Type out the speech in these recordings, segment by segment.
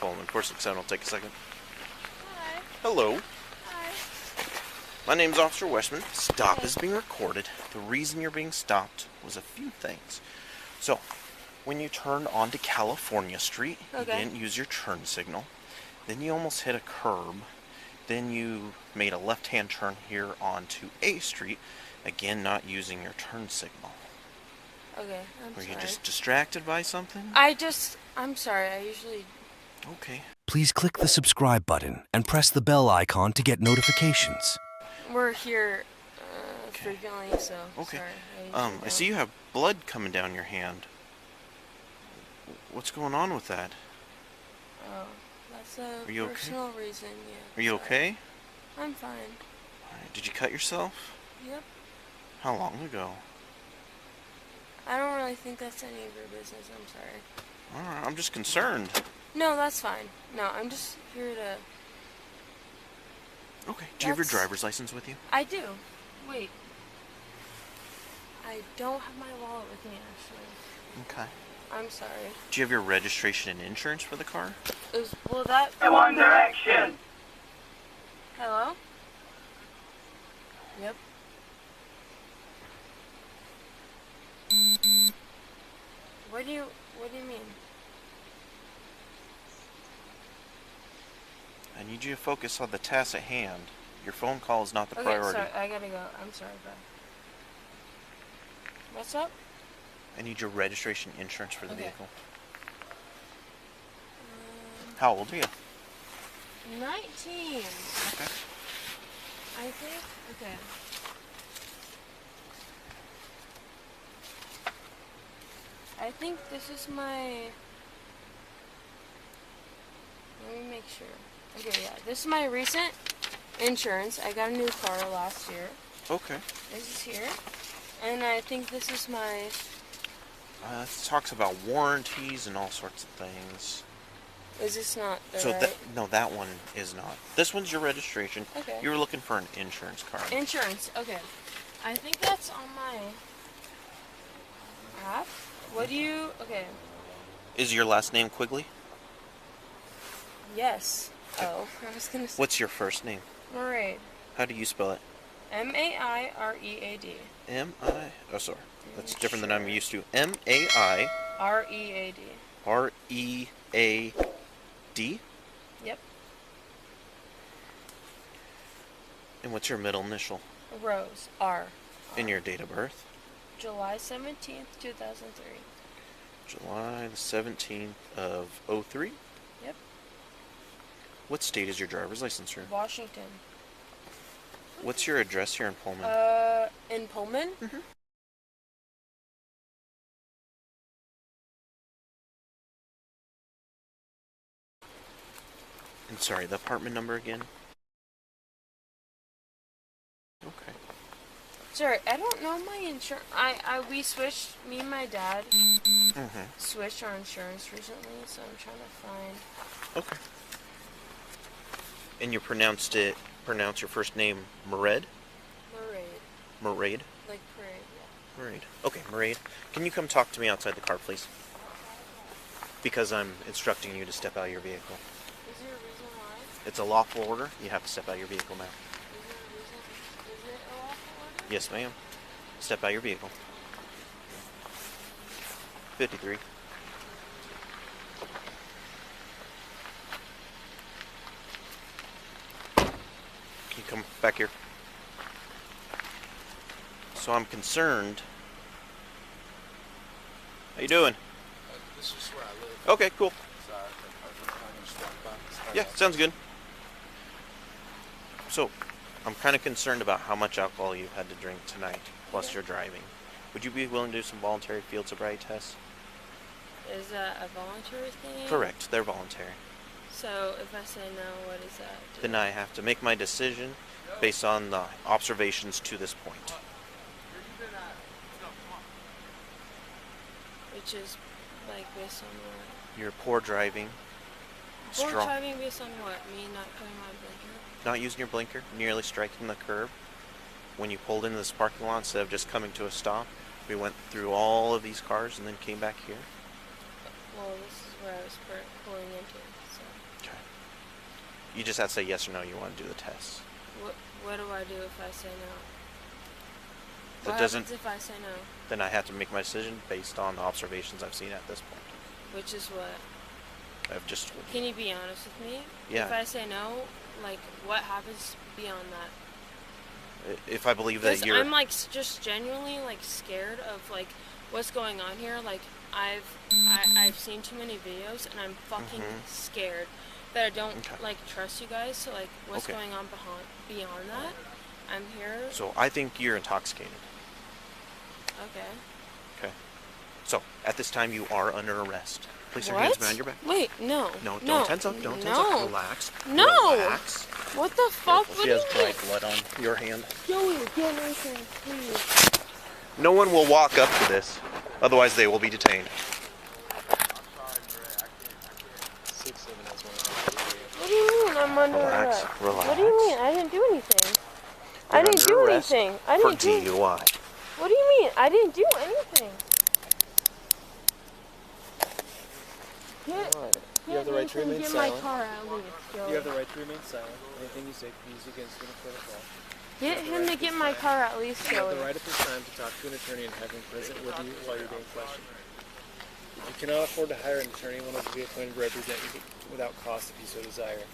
Pullman. 467 will take a second. Hi. Hello. Hi. My name's Officer Westman. Stop is being recorded. The reason you're being stopped was a few things. So, when you turned onto California Street, you didn't use your turn signal. Then you almost hit a curb. Then you made a left-hand turn here onto A Street. Again, not using your turn signal. Okay, I'm sorry. Were you just distracted by something? I'm sorry, I usually... Okay. Please click the subscribe button and press the bell icon to get notifications. We're here frequently, so Okay. sorry. I see you have blood coming down your hand. What's going on with that? Oh, that's a Are you personal reason, yeah. Are you okay? I'm fine. Alright, did you cut yourself? Yep. How long ago? I don't really think that's any of your business, I'm sorry. Alright, I'm just concerned. No, that's fine. No, I'm just here to... Okay, do you have your driver's license with you? I do. Wait. I don't have my wallet with me, actually. Okay. I'm sorry. Do you have your registration and insurance for the car? Will that... One Direction! Hello? Yep. What do you mean? I need you to focus on the task at hand. Your phone call is not the priority. Sorry, I gotta go. I'm sorry, bro. What's up? I need your registration and insurance for the vehicle. 19. How old are you? Okay. I think, okay. I think this is my... Let me make sure. Okay, yeah. This is my recent insurance. I got a new car last year. Okay. This is here. And I think this is my... It talks about warranties and all sorts of things. Is this not the So right... no, that one is not. This one's your registration. Okay. You were looking for an insurance card. Insurance, okay. I think that's on my app. What do you... Okay. Is your last name Quigley? Yes. Oh, I was gonna say... What's your first name? Maraid. How do you spell it? M-A-I-R-E-A-D. M-I... Oh, sorry. That's different than I'm used to. M-A-I... R-E-A-D. R-E-A-D? Yep. And what's your middle initial? Rose. R. And your date of birth? July 17th, 2003. July the 17th of 03? Yep. What state is your driver's license from? Washington. What's your address here in Pullman? In Pullman? Mm-hmm. And sorry, the apartment number again? Okay. Sorry, I don't know my insurance. We switched, me and my dad switched our insurance recently, so I'm trying to find... Okay. And you pronounce your first name Maraid? Maraid? Like parade, yeah. Maraid. Okay, Maraid. Can you come talk to me outside the car, please? Because I'm instructing you to step out of your vehicle. Is there a reason why? It's a lawful order. You have to step out of your vehicle now. Is it a lawful order? Yes, ma'am. Step out of your vehicle. 53. Can you come back here? So I'm concerned. How you doing? This is where I live. Okay, cool. So I can stop by. Yeah, sounds good. So, I'm kind of concerned about how much alcohol you had to drink tonight, plus your driving. Would you be willing to do some voluntary field sobriety tests? Is that a voluntary thing? Correct, they're voluntary. So if I say no, what does that do? Then I have to make my decision based on the observations to this point. Which is, like, based on what? Your poor driving, Poor driving based on what? Me not putting my blinker? not using your blinker, nearly striking the curb. When you pulled into this parking lot instead of just coming to a stop, we went through all of these cars and then came back here. Well, this is where I was pulling into, so... You just have to say yes or no. You want to do the test. What do I do if I say no? That What doesn't. happens if I say no? Then I have to make my decision based on the observations I've seen at this point. Which is what? I've just. Can you be honest with me? Yeah. If I say no, like, what happens beyond that? If I believe that you're. I'm like just genuinely like scared of like what's going on here. Like I've seen too many videos and I'm fucking scared that I don't like trust you guys. So like what's going on beyond that? I'm here. So I think you're intoxicated. Okay. Okay. So at this time you are under arrest. Place your What? hands behind your back. Wait, no. No, don't tense up. Don't tense up. Relax. No. Relax. What the fuck? Careful, What she do has you dry mean? blood on your hand. Joey, get anything, please. No one will walk up to this, otherwise they will be detained. What do you mean I'm under Relax, arrest? relax. What do you mean? I didn't do anything. I You're didn't under do arrest anything. I for didn't do. DUI. What do you mean? I didn't do anything. You have the right to remain get silent. my car at least, Joey. You have the right to remain silent. Anything you say can be used against you in a court of law. Get him to get my car at least, You have Joey. the right at this time to talk to an attorney and have him present with you while you're being questioned. If you cannot afford to hire an attorney, one will be appointed to represent you without cost if you so desire.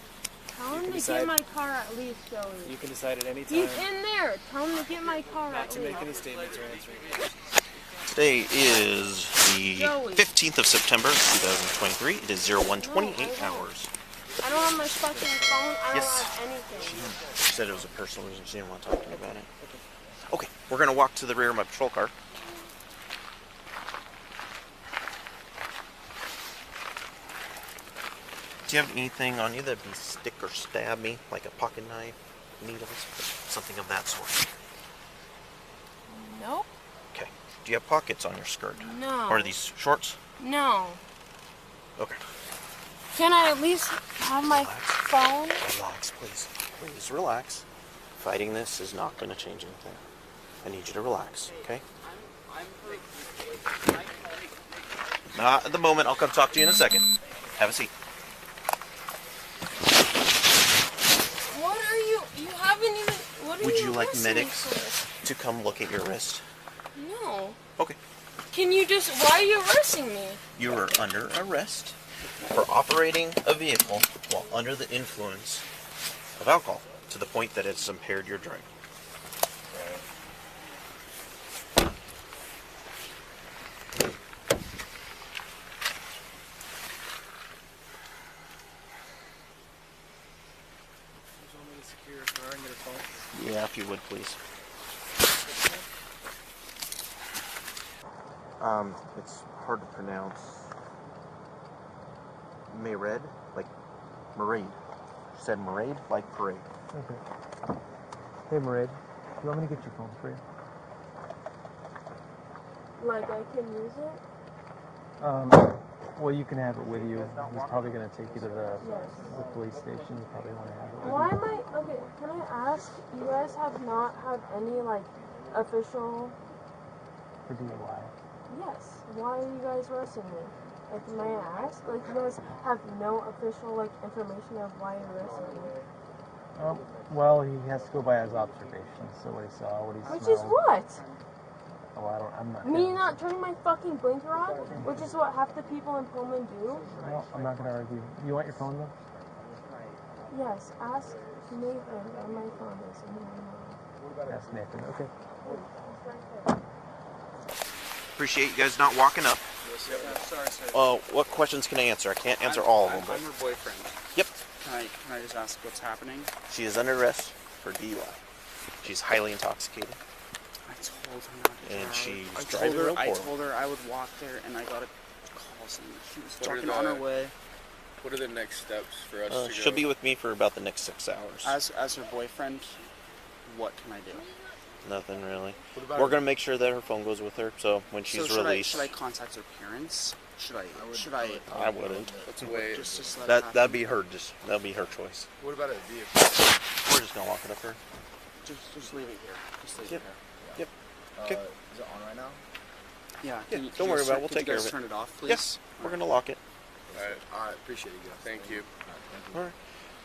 Tell him to decide- get my car at least, Joey. You can decide at any time He's in there. Tell him to get my car not at to make any least. statements or answer any questions. Today is the Joey. 15th of September, 2023. It is 01:28 No, I hours. I don't have my fucking phone. I don't Yes. have anything. She said it was a personal reason. She didn't want to talk to me about it. Okay, we're going to walk to the rear of my patrol car. Do you have anything on you that'd be stick or stab me, like a pocket knife, needles, something of that sort? Nope. Okay. Do you have pockets on your skirt? No. Or are these shorts? No. Okay. Can I at least have my phone? Relax, please. Please relax. Fighting this is not going to change anything. I need you to relax, okay? Not at the moment. I'll come talk to you in a second. Have a seat. What are you? You haven't even. What are Would you like arresting me medics for? to come look at your wrist? No. Okay. Can you just? Why are you arresting me? You are under arrest for operating a vehicle while under the influence of alcohol to the point that it's impaired your driving. Just want me to secure your car and get a phone. Yeah, if you would, please. It's hard to pronounce. Mayred, like Marade. She said Marade, like parade. Okay. Hey, Mairead, do you want me to get your phone for you? Like I can use it? Well, you can have it with you. He's probably going to take you to the police station. You probably want to have it with Why you. am I? Okay. Can I ask? You guys have not had any like official. For DUI. Yes. Why are you guys arresting me? Like, may I ask? Like, you guys have no official like information of why you're arresting me. Well, he has to go by his observations. So what he saw, what he smelled. Which is what? Oh, I'm not. Me not turning my fucking blinker on, which is what half the people in Pullman do. No, I'm not going to argue. You want your phone though? Yes. Ask Nathan where my phone is. And he will know. Ask Nathan. Okay. Appreciate you guys not walking up. Sorry, sir. What questions can I answer? I can't answer all of them, I'm but her boyfriend. yep. Can I just ask what's happening? She is under arrest for DUI. She's highly intoxicated. I told her not to And drive. she's I driving told her, real I poor. told her I would walk there, and I got a call saying she was What are talking on her the- way. What are the next steps for us to go? She'll be with me for about the next 6 hours. As her boyfriend, what can I do? Nothing really. What about We're gonna make sure that her phone goes with her, so when she's So released, should I contact her parents? Should I? I wouldn't. Let's wait. Just let it That'd happen? be her. That'll be her choice. What about a vehicle? We're just gonna lock it up for her. Just leave it here. Just leave Yep. it here. Yep. Okay. Is it on right now? Yeah. Yeah, Can you, don't worry about it. We'll could you take care guys of it. turn it off, please? Yes. We're gonna lock it. All right. Appreciate you guys. Thank you. All right.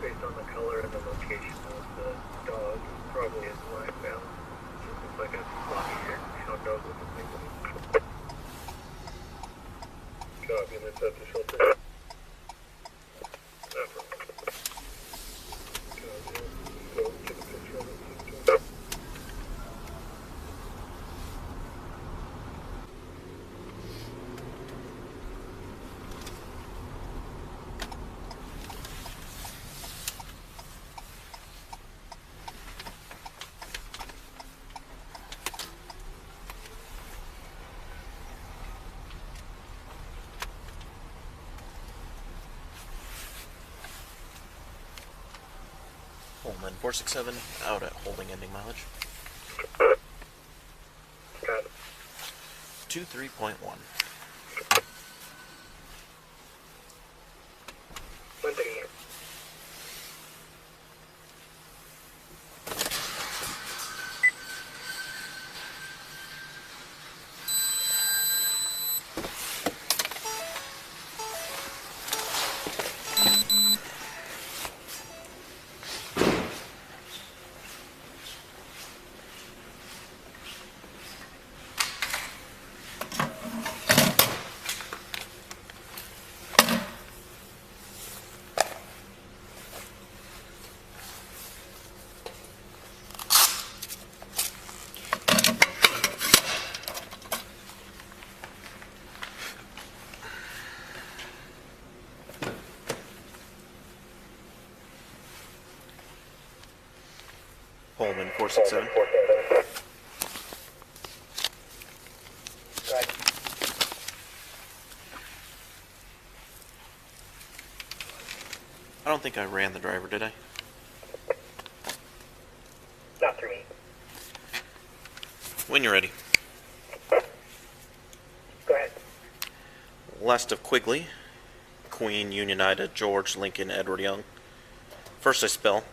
Based on the color and the location of the dog, probably is live now. It looks like a floppy hair hound dog with a thing. Copy, let's have the shelter. Go take a picture of it. Pullman 467 out at holding ending mileage. Got it. 23.1. 1 thing here. Pullman 467. Right. I don't think I ran the driver, did I? Not through me. When you're ready. Go ahead. Last of Quigley, Queen, Union, Ida, George, Lincoln, Edward, Young. First I spell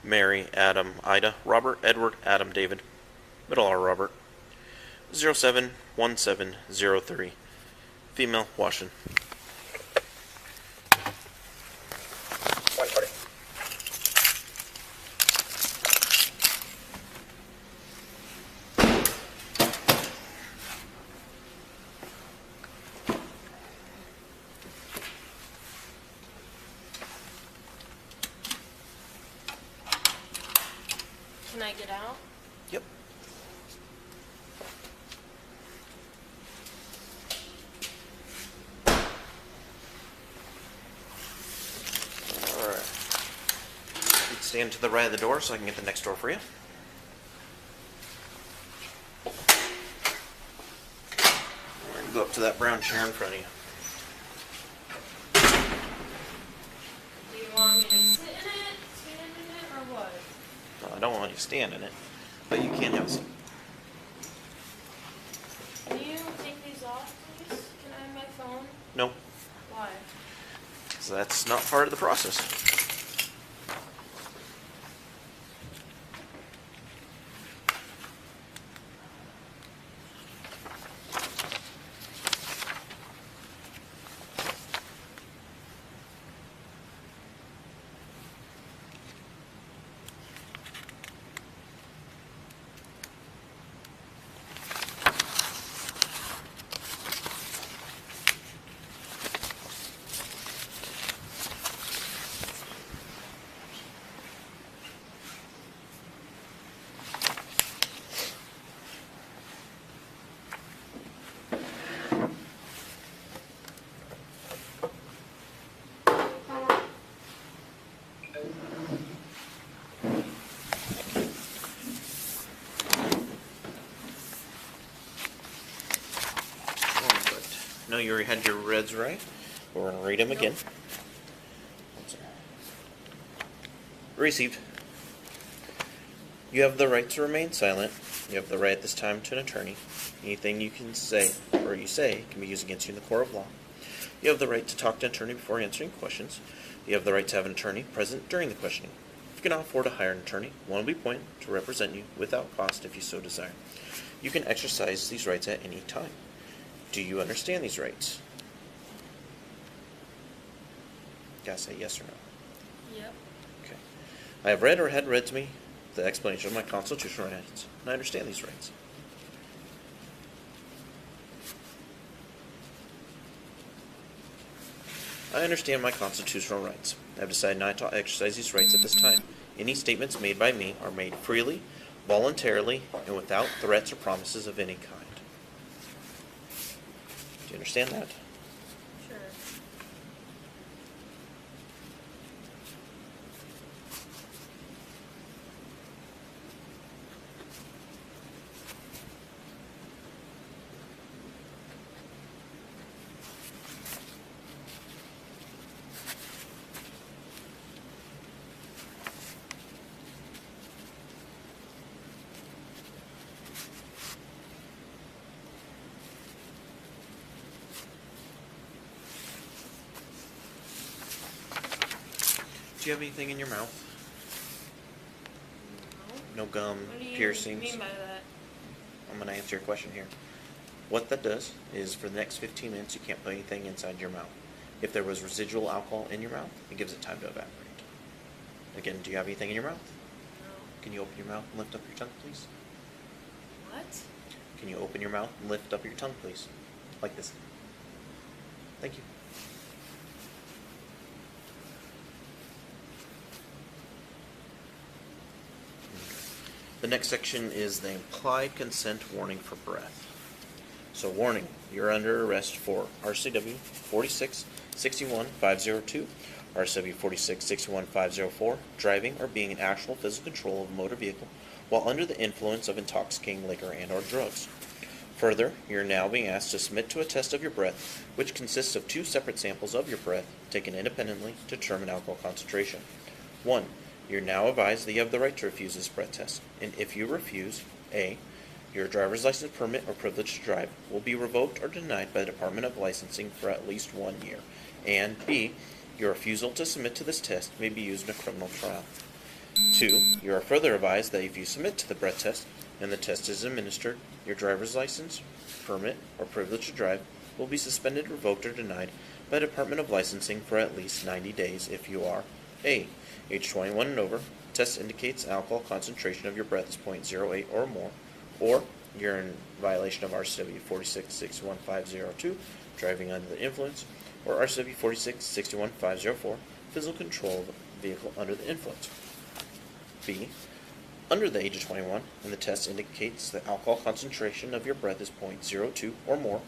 Mary, Adam, Ida, Robert, Edward, Adam, David. Middle R, Robert. 071703. Female, Washington. 140. Can I get out? Yep. Alright. Stand to the right of the door so I can get the next door for you. We're going to go up to that brown chair in front of you. Do you want me to sit in it, stand in it, or what? No, I don't want you to stand in it, but you can have a seat. Can you take these off, please? Can I have my phone? No, Why? so that's not part of the process. No, you already had your reds right. We're going to read them again. Received. You have the right to remain silent. You have the right at this time to an attorney. Anything you can say or you say can be used against you in the court of law. You have the right to talk to an attorney before answering questions. You have the right to have an attorney present during the questioning. If you cannot afford to hire an attorney, one will be appointed to represent you without cost if you so desire. You can exercise these rights at any time. Do you understand these rights? Gotta say yes or no. Yep. Okay. I have read or had read to me the explanation of my constitutional rights, and I understand these rights. I understand my constitutional rights. I have decided not to exercise these rights at this time. Any statements made by me are made freely, voluntarily, and without threats or promises of any kind. Do you understand that? Sure. Do you have anything in your mouth? No. No gum, What do you piercings? mean by that? I'm going to answer your question here. What that does is for the next 15 minutes you can't put anything inside your mouth. If there was residual alcohol in your mouth, it gives it time to evaporate. Again, do you have anything in your mouth? No. Can you open your mouth and lift up your tongue, please? What? Can you open your mouth and lift up your tongue, please? Like this. Thank you. The next section is the implied consent warning for breath. So warning, you're under arrest for RCW 46-61502, RCW 46-61504, driving or being in actual physical control of a motor vehicle while under the influence of intoxicating liquor and or drugs. Further, you're now being asked to submit to a test of your breath, which consists of 2 separate samples of your breath taken independently to determine alcohol concentration. 1. You're now advised that you have the right to refuse this breath test, and if you refuse, A, your driver's license, permit, or privilege to drive will be revoked or denied by the Department of Licensing for at least 1 year, and B, your refusal to submit to this test may be used in a criminal trial. 2, you are further advised that if you submit to the breath test and the test is administered, your driver's license, permit, or privilege to drive will be suspended, revoked, or denied by the Department of Licensing for at least 90 days if you are A, age 21 and over, test indicates alcohol concentration of your breath is 0.08 or more, or you're in violation of RCW 46-61502, driving under the influence, or RCW 46-61504, physical control of a vehicle under the influence. B, under the age of 21, and the test indicates the alcohol concentration of your breath is 0.02 or more,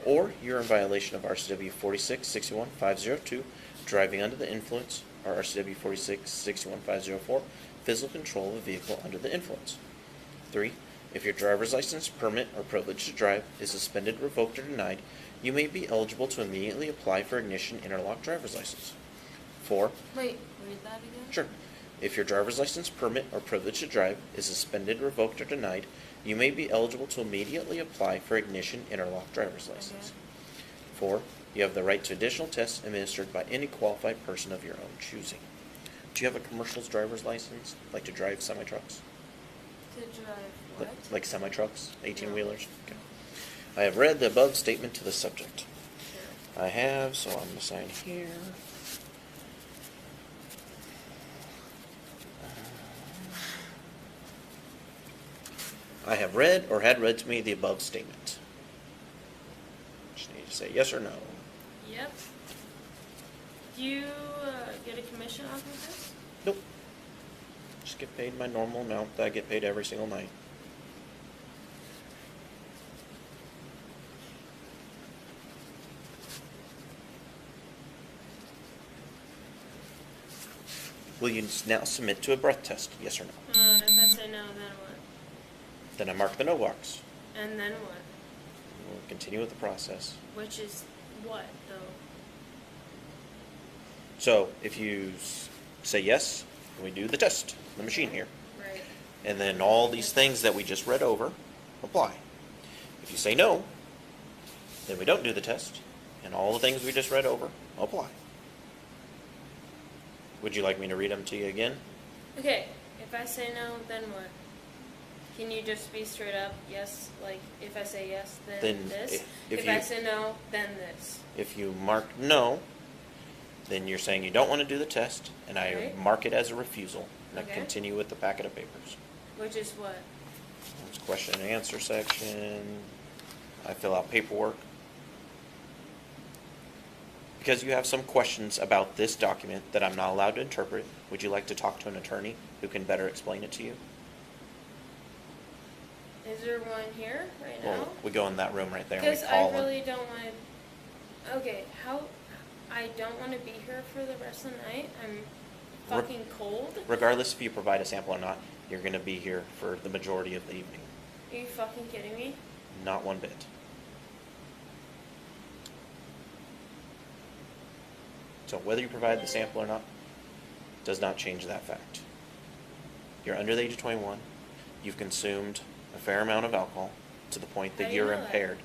or you're in violation of RCW 46-61502, driving under the influence, or RCW 46-61504, physical control of a vehicle under the influence. 3. If your driver's license, permit, or privilege to drive is suspended, revoked, or denied, you may be eligible to immediately apply for ignition interlock driver's license. 4. Wait, read that again? Sure. If your driver's license, permit, or privilege to drive is suspended, revoked, or denied, you may be eligible to immediately apply for ignition interlock driver's license. 4. You have the right to additional tests administered by any qualified person of your own choosing. Do you have a commercial's driver's license, like to drive semi-trucks? To drive what? Like semi-trucks, 18-wheelers? Okay. I have read the above statement to the subject. Sure. I have, so I'm going to sign here. I have read or had read to me the above statement. Just need to say yes or no. Yep. Do you get a commission off of this? Nope. Just get paid my normal amount that I get paid every single night. Will you now submit to a breath test? Yes or no? If I say no, then what? Then I mark the no box. And then what? We'll continue with the process. Which is what, though? So if you say yes, we do the test, the machine here. Right. And then all these things that we just read over apply. If you say no, then we don't do the test, and all the things we just read over apply. Would you like me to read them to you again? Okay, if I say no, then what? Can you just be straight up, yes, like, if I say yes, then this? If I say no, then this. If you mark no, Then you're saying you don't want to do the test, and I Right. mark it as a refusal, and I Okay. continue with the packet of papers. Which is what? It's question and answer section. I fill out paperwork. Because you have some questions about this document that I'm not allowed to interpret, would you like to talk to an attorney who can better explain it to you? Is there one here right now? Well, we go in that room right there and we Because call I them. really don't want to. Okay, how? I don't want to be here for the rest of the night. I'm fucking cold. Regardless if you provide a sample or not, you're going to be here for the majority of the evening. Are you fucking kidding me? Not one bit. So whether you provide the sample or not does not change that fact. You're under the age of 21. You've consumed a fair amount of alcohol to the point How that do you you're know that? impaired.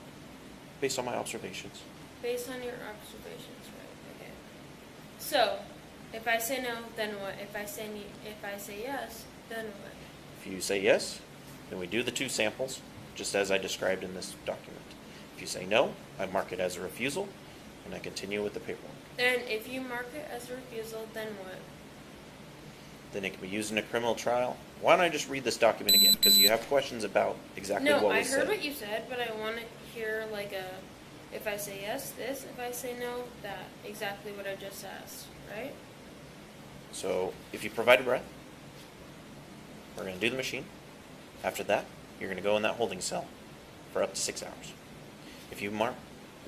Based on my observations. Based on your observations, right? Okay. So, if I say no, then what? If I say yes, then what? If you say yes, then we do the 2 samples, just as I described in this document. If you say no, I mark it as a refusal, and I continue with the paperwork. And if you mark it as a refusal, then what? Then it can be used in a criminal trial. Why don't I just read this document again? Because you have questions about exactly No, what I was heard said. what you said, but I want to hear like a, if I say yes, this, if I say no, that. Exactly what I just asked, right? So if you provide a breath, we're going to do the machine. After that, you're going to go in that holding cell for up to 6 hours. If you mark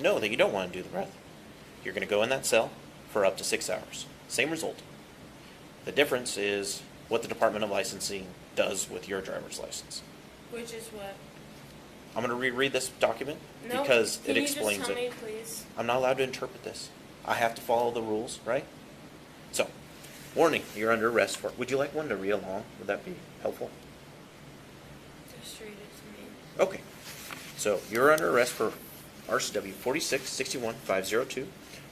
no that you don't want to do the breath, you're going to go in that cell for up to 6 hours. Same result. The difference is what the Department of Licensing does with your driver's license. Which is what? I'm going to reread this document No, because can it you explains just tell it. me, please? I'm not allowed to interpret this. I have to follow the rules, right? So, warning, you're under arrest for. Would you like one to read along? Would that be helpful? Just read it to me. Okay. So, you're under arrest for RCW 46-61-502,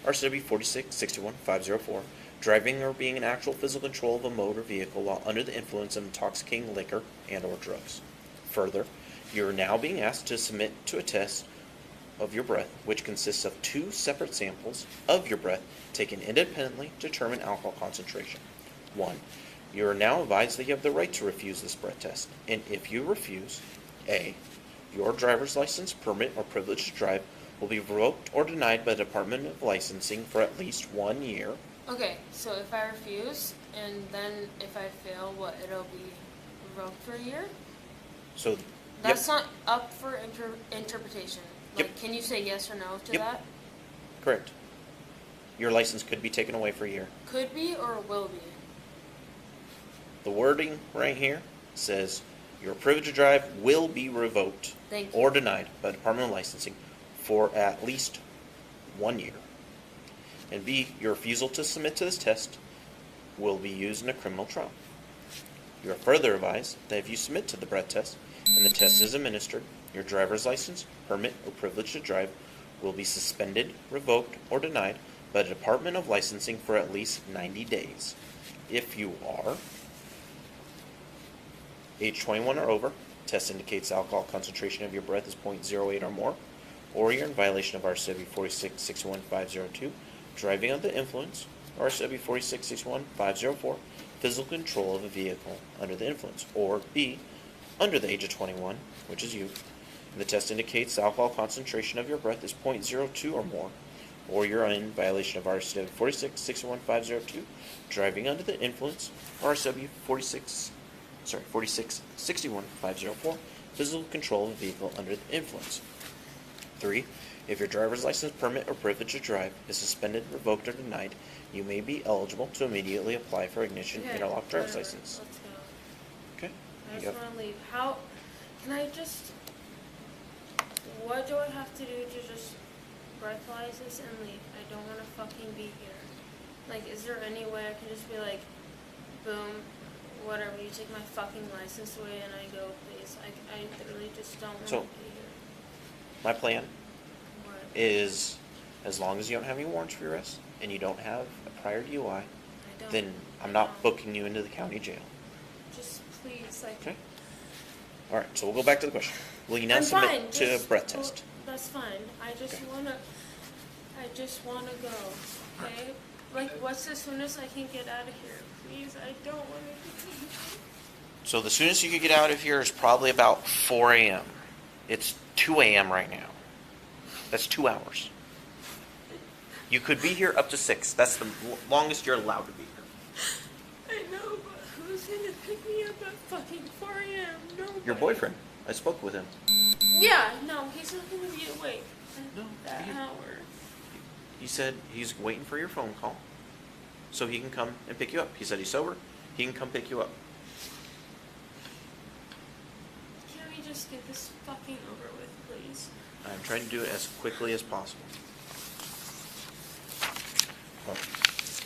RCW 46-61-504, driving or being in actual physical control of a motor vehicle while under the influence of intoxicating liquor and or drugs. Further, you are now being asked to submit to a test of your breath, which consists of 2 separate samples of your breath taken independently to determine alcohol concentration. 1. You are now advised that you have the right to refuse this breath test, and if you refuse, A. Your driver's license, permit, or privilege to drive will be revoked or denied by the Department of Licensing for at least 1 year. Okay, so if I refuse, and then if I fail, what? It'll be revoked for a year? So, That's not up for interpretation. Like, Yep. can you say yes or no to Yep. that? correct. Your license could be taken away for a year. Could be or will be? The wording right here says your privilege to drive will be revoked Thank you. or denied by the Department of Licensing for at least 1 year. And B, your refusal to submit to this test will be used in a criminal trial. You are further advised that if you submit to the breath test and the test is administered, your driver's license, permit, or privilege to drive will be suspended, revoked, or denied by the Department of Licensing for at least 90 days. If you are age 21 or over, test indicates alcohol concentration of your breath is 0.08 or more, or you're in violation of RCW 46-61-502, driving under the influence, or RCW 46-61-504, physical control of a vehicle under the influence, or B, under the age of 21, which is you, and the test indicates the alcohol concentration of your breath is 0.02 or more, or you're in violation of RCW 46-61-502, driving under the influence, or RCW 46-61-504, physical control of a vehicle under the influence. 3. If your driver's license, permit, or privilege to drive is suspended, revoked, or denied, you may be eligible to immediately apply for ignition Okay, interlock driver's whatever. license. Let's go. Okay? I You just have- want to leave. How can I just? What do I have to do to just breathalyze this and leave? I don't want to fucking be here. Like, is there any way I can just be like, boom, whatever, you take my fucking license away and I go, please? I literally just don't want So- to be here. My plan What? is, as long as you don't have any warrants for your arrest, and you don't have a prior DUI, I don't. then I'm I not don't. booking you into the county jail. Just please, like. Okay? Alright, so we'll go back to the question. Will you now I'm submit fine. to a Just, breath well, test? that's fine. I just Okay. wanna go. Okay? Like, what's as soon as I can get out of here? Please, I don't want to. So the soonest you could get out of here is probably about 4 a.m. It's 2 a.m. right now. That's 2 hours. You could be here up to 6. That's the longest you're allowed to be here. I know, but who's gonna pick me up at fucking 4 a.m.? Nobody. Your boyfriend. I spoke with him. Yeah, no, he's not gonna be awake at No, that hour. He said he's waiting for your phone call so he can come and pick you up. He said he's sober. He can come pick you up. Can we just get this fucking over with, please? I'm trying to do it as quickly as possible. Well,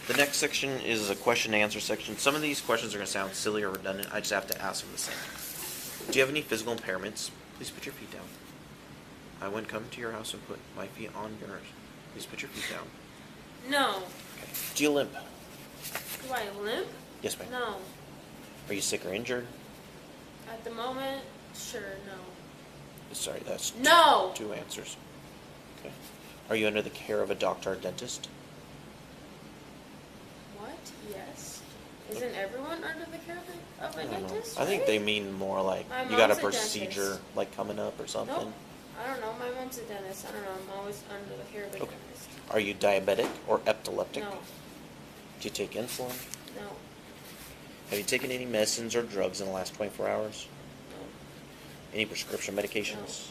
the next section is a question and answer section. Some of these questions are going to sound silly or redundant. I just have to ask them the same. Do you have any physical impairments? Please put your feet down. I wouldn't come to your house and put my feet on yours. Please put your feet down. No. Okay. Do you limp? Do I limp? Yes, ma'am. No. Are you sick or injured? At the moment, sure, no. Sorry, that's No! two answers. Okay. Are you under the care of a doctor or dentist? What? Yes. Isn't everyone under the care of a dentist? I think right? they mean more like My you got a mom's a procedure dentist. like coming up or something. Nope. I don't know. My mom's a dentist. I don't know. I'm always under the care of a Okay. dentist. Are you diabetic or epileptic? No. Do you take insulin? No. Have you taken any medicines or drugs in the last 24 hours? No. Any prescription medications?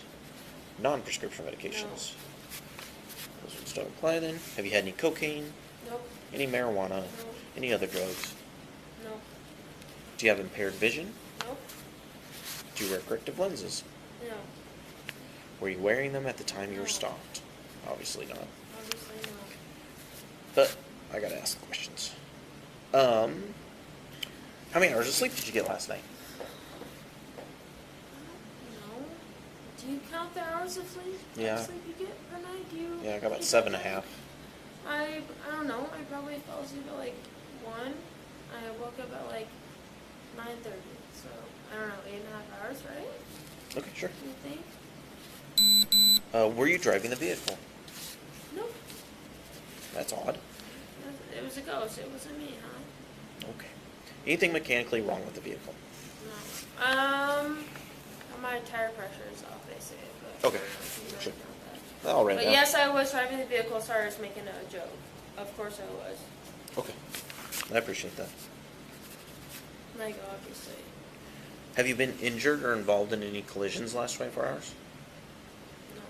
Non-prescription medications? Those ones don't apply then. Have you had any cocaine? Nope. Any marijuana? No. Any other drugs? No. Do you have impaired vision? Nope. Do you wear corrective lenses? No. Were you wearing them at the time you were No. stopped? Obviously not. Obviously no. But I gotta ask the questions. How many hours of sleep did you get last night? No. Do you count the hours of sleep? Yeah. Sleep you get per night? Do you? Yeah, I got about keep 7.5. I don't know. I probably fell asleep at like 1. I woke up at like 9:30. So I don't know, 8.5 hours, right? Okay, sure. You think? Were you driving the vehicle? Nope. That's odd. It was a ghost. It wasn't me, huh? Okay. Anything mechanically wrong with the vehicle? No. My tire pressure is off, they say. But Okay, I don't sure. know that. All right. But now. yes, I was driving the vehicle. Sorry, I was making a joke. Of course I was. Okay. I appreciate that. Like, obviously. Have you been injured or involved in any collisions last 24 hours? No.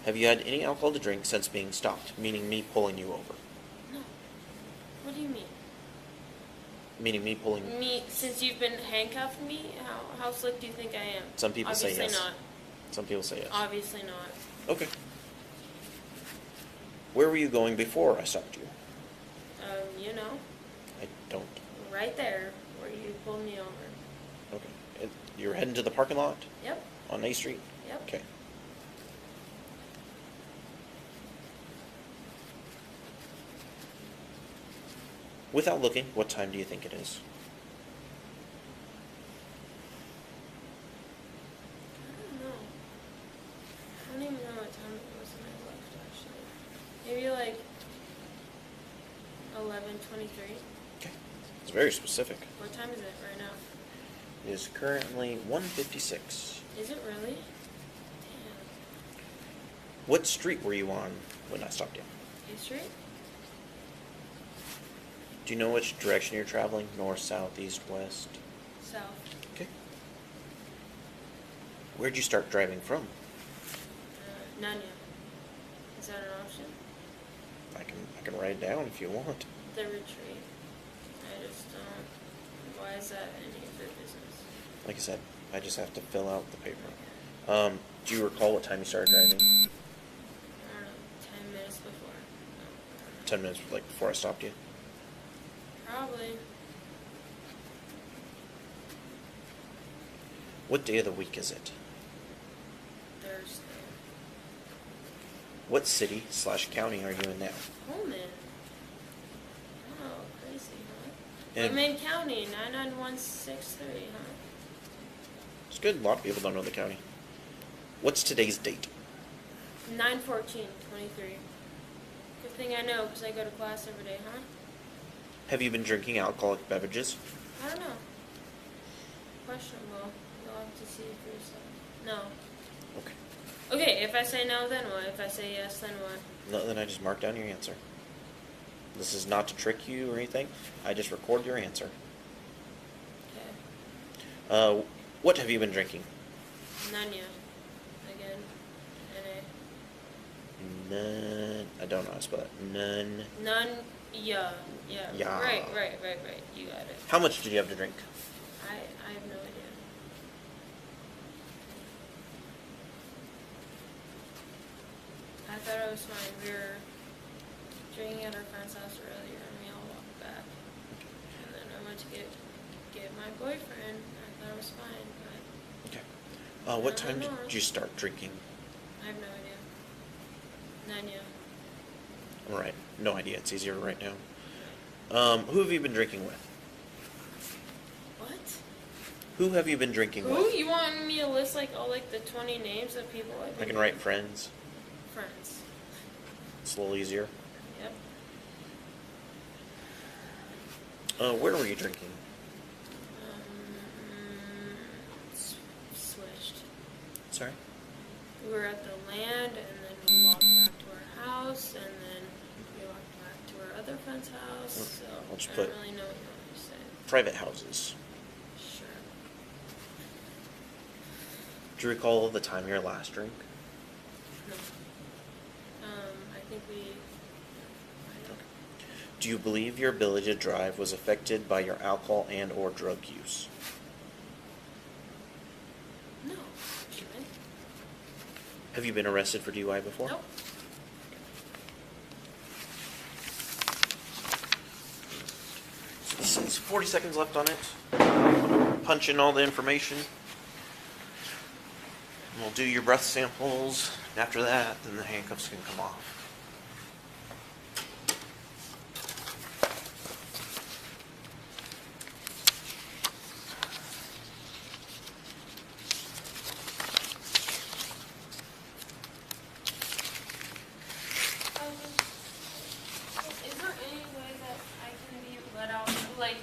Have you had any alcohol to drink since being stopped, meaning me pulling you over? No. What do you mean? Meaning me pulling... Me, since you've been handcuffed me, how slick do you think I am? Some people say Obviously yes. not. Some people say yes. Obviously not. Okay. Where were you going before I stopped you? You know, I don't. right there where you pulled me over. Okay. You were heading to the parking lot Yep. on A Street? Yep. Okay. Without looking, what time do you think it is? I don't know. I don't even know what time it was when I left, actually. Maybe like 11:23. Okay. It's very specific. What time is it right now? It is currently 1:56. Is it really? Damn. What street were you on when I stopped you? A Street? Do you know which direction you're traveling? North, south, east, west? South. Okay. Where'd you start driving from? Nanya. Is that an option? I can write it down if you want. The retreat. I just don't. Why is that any of their business? Like I said, I just have to fill out the paper. Do you recall what time you started driving? I don't know. 10 minutes before. No. 10 minutes before I stopped you? Probably. What day of the week is it? Thursday. What city/county are you in now? Pullman. Oh, crazy, huh? And- Pullman County, 99163, huh? It's good. A lot of people don't know the county. What's today's date? 9/14/23. Good thing I know, because I go to class every day, huh? Have you been drinking alcoholic beverages? I don't know. Questionable. You'll have to see for yourself. No. Okay. Okay, if I say no, then what? If I say yes, then what? No, then I just mark down your answer. This is not to trick you or anything. I just record your answer. Okay. What have you been drinking? None yet. Again. N-A. None. I don't know how to spell that. None. None. Yeah. Yeah. Yeah. Right. You got it. How much did you have to drink? I have no idea. I thought I was fine. We were drinking at our friend's house earlier, and we all walked back. And then I went to get my boyfriend. I thought I was fine, but Okay. What time did you start drinking? I have no idea. None yet. All right. No idea. It's easier right now. Who have you been drinking with? What? Who have you been drinking Who? with? You want me to list like all like the 20 names of people I've been I can write friends. friends. It's a little easier. Yep. Where were you drinking? Switched. Sorry? We were at the land, and then we walked back to our house, and then we walked back to our other friend's house. So I'll just I put don't really know what you want me to say. Private houses. Sure. Do you recall the time of your last drink? No. I think we. Do you believe your ability to drive was affected by your alcohol and or drug use? No. Shouldn't. Have you been arrested for DUI before? Nope. So this is 40 seconds left on it. Punch in all the information. And we'll do your breath samples. And after that, then the handcuffs can come off. Is there any way that I can be let out? Like,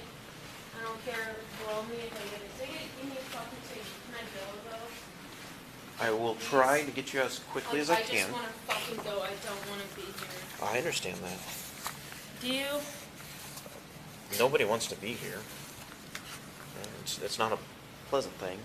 I don't care, blow me if I get a ticket. Give me a fucking ticket. Can I go, though? I will try to get you as quickly as I I can. just want to fucking go. I don't want to be here. I understand that. Do you? Nobody wants to be here. It's not a pleasant thing.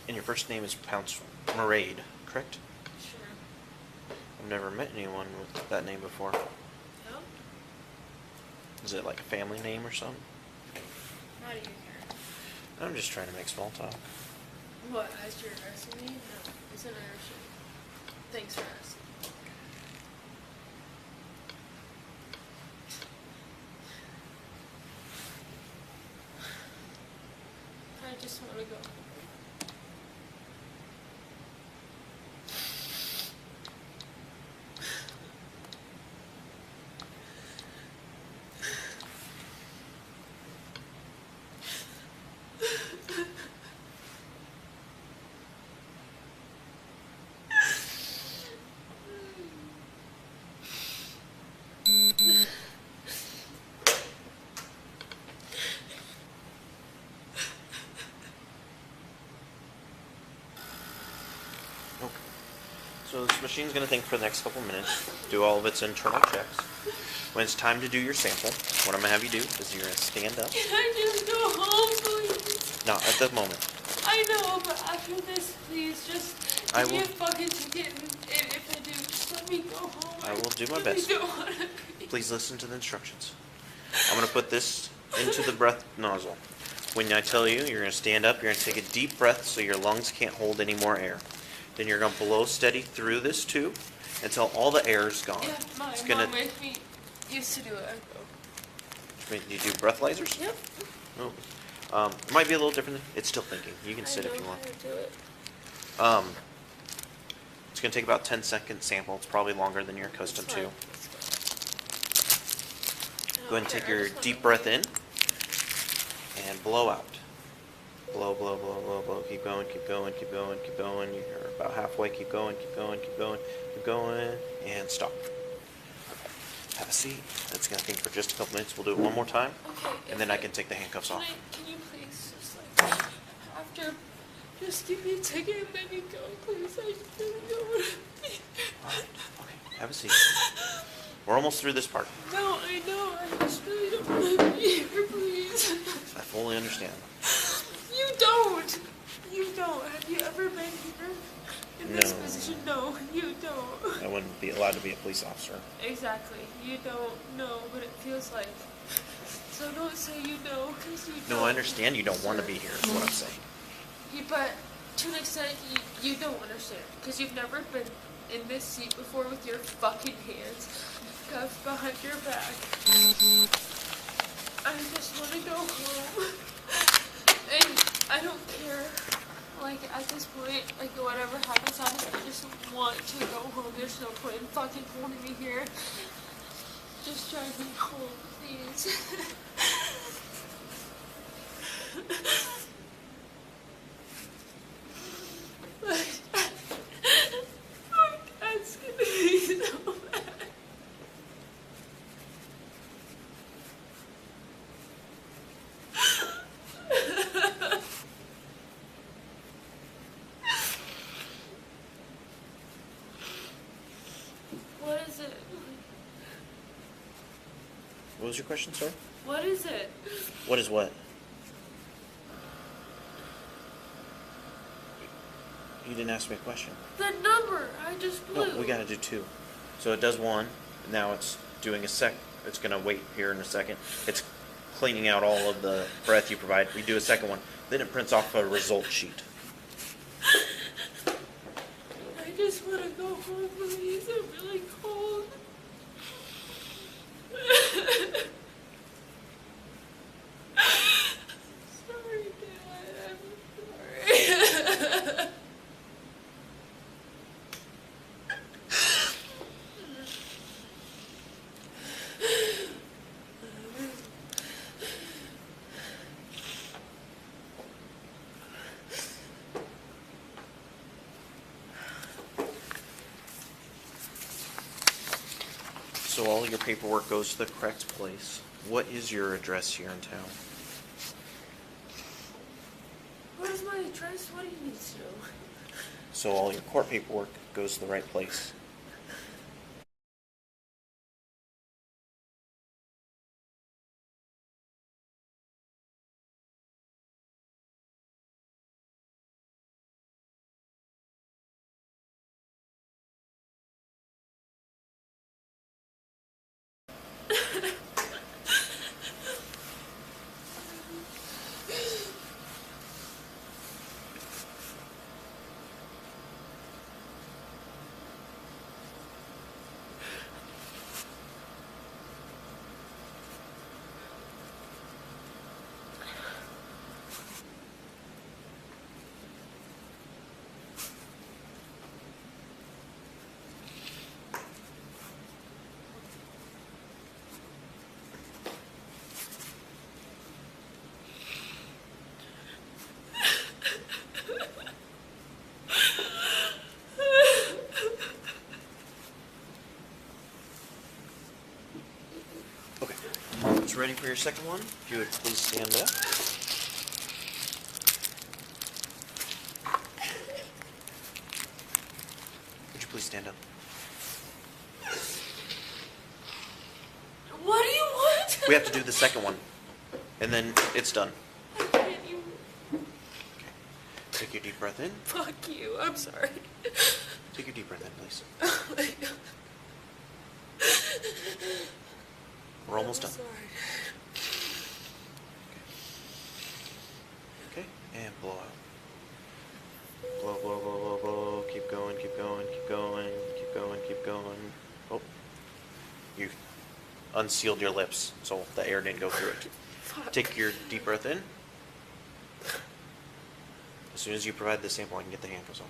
And your first name is Pounce Marade, correct? Sure. I've never met anyone with that name before. No? Is it like a family name or something? How do you care? I'm just trying to make small talk. What? As you're arresting me? No. It's an Irish name. Thanks for asking. just want to go. So this machine's going to think for the next couple minutes, do all of its internal checks. When it's time to do your sample, what I'm going to have you do is you're going to stand up. Can I just go home, please? Not at the moment. I know, but after this, please just give me a fucking ticket, and if I do, just let me go home. I will do my really best. Don't want to be. Please listen to the instructions. I'm going to put this into the breath nozzle. When I tell you, you're going to stand up, you're going to take a deep breath so your lungs can't hold any more air. Then you're going to blow steady through this tube until all the air is gone. Yeah, my it's mom made me used to do it. Do you do breathalyzers? Yep. Oh. It might be a little different. It's still thinking. You can sit if you want. I know how to do it. It's going to take about 10-second sample. It's probably longer than you're accustomed to. Go ahead and take your deep breath in and blow out. Blow, blow, blow, blow, blow. Keep going, keep going, keep going, keep going. You're about halfway. Keep going, keep going, keep going, keep going, and stop. Okay. Have a seat. That's going to think for just a couple minutes. We'll do it one more time, and then I can take the handcuffs off. Can you please just like after just give me a ticket and let me go, please? I really don't want to be here. Okay. Have a seat. We're almost through this part. No, I know. I just really don't want to be here, please. I fully understand. You don't. You don't. Have you ever been here in this No. position? No, you don't. I wouldn't be allowed to be a police officer. Exactly. You don't know what it feels like. So don't say you know, because you don't. No, I understand you don't want to be here, is what I'm saying. But to an extent, you don't understand. Because you've never been in this seat before with your fucking hands cuffed behind your back. I just want to go home. And I don't care. Like, at this point, like, whatever happens, I just want to go home. There's no point in fucking holding me here. Just drive me home, please. That's gonna be so bad. What is it? What was your question, sir? What is it? What is what? You didn't ask me a question. The number I just blew. No, we gotta do two. So it does one, now it's doing a sec. It's gonna wait here in a second. It's cleaning out all of the breath you provide. We do a second one. Then it prints off a result sheet. I just want to go home, please. I'm really cold. Sorry, Dad. I'm sorry. So all your paperwork goes to the correct place. What is your address here in town? What is my address? What do you need to know? So all your court paperwork goes to the right place. ready for your second one? If you would please stand up. Would you please stand up? What do you want? We have to do the second one, and then it's done. I can't even. Okay. Take your deep breath in. Fuck you. I'm sorry. Take your deep breath in, please. Oh my God. We're almost done. Sorry. Okay, and blow out. Blow, blow, blow, blow, blow. Keep going, keep going, keep going, keep going, keep going. Oh, you unsealed your lips, so the air didn't go through it. Fuck. Take your deep breath in. As soon as you provide the sample, I can get the handcuffs off.